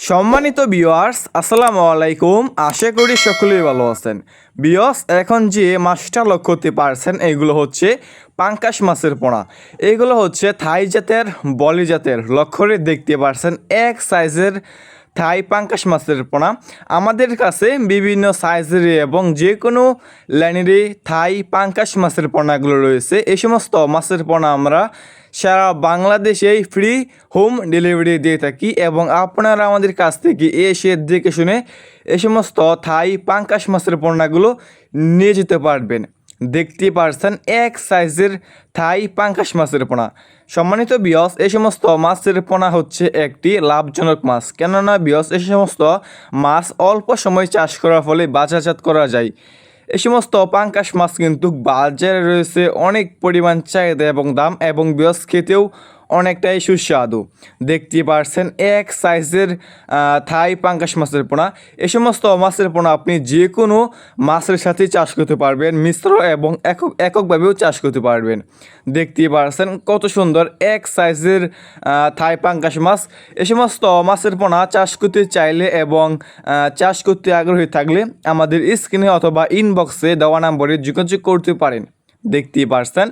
সম্মানিত ভিউয়ার্স, আসসালামু আলাইকুম। আশা করি সকলেই ভালো আছেন। ভিউয়ার্স, এখন যে মাছটা লক্ষ্য করতে পারছেন এগুলো হচ্ছে পাঙ্কাশ মাছের পোনা। এগুলো হচ্ছে থাই জাতের, বলি জাতের। লক্ষ্য করে দেখতে পারছেন এক সাইজের থাই পাঙ্কাশ মাছের পোনা। আমাদের কাছে বিভিন্ন সাইজের এবং যে কোনো লাইনেরই থাই পাঙ্কাশ মাছের পোনাগুলো রয়েছে। এই সমস্ত মাছের পোনা আমরা সারা বাংলাদেশেই ফ্রি হোম ডেলিভারি দিয়ে থাকি এবং আপনারা আমাদের কাছ থেকে এসে দেখে শুনে এই সমস্ত থাই পাঙ্কাশ মাছের পণ্যগুলো নিয়ে যেতে পারবেন। দেখতে পারছেন এক সাইজের থাই পাঙ্কাশ মাছের পোনা। সম্মানিত বিয়স, এই সমস্ত মাছের পোনা হচ্ছে একটি লাভজনক মাছ, কেননা বিয়স এই সমস্ত মাছ অল্প সময় চাষ করার ফলে বাজারজাত করা যায়। এই সমস্ত পাঙ্কাশ মাছ কিন্তু বাজারে রয়েছে অনেক পরিমাণ চাহিদা এবং দাম, এবং বিয়স খেতেও অনেকটাই সুস্বাদু। দেখতে পারছেন এক সাইজের থাই পাঙ্কাশ মাছের পোনা। এই সমস্ত মাছের পোনা আপনি যে কোনো মাছের সাথে চাষ করতে পারবেন, মিশ্র এবং এককভাবেও চাষ করতে পারবেন। দেখতে পারছেন কত সুন্দর এক সাইজের থাই পাঙ্কাশ মাছ। এই সমস্ত মাছের পোনা চাষ করতে চাইলে এবং চাষ করতে আগ্রহী থাকলে আমাদের স্ক্রিনে অথবা ইনবক্সে দেওয়া নম্বরে যোগাযোগ করতে পারেন। দেখতে পারছেন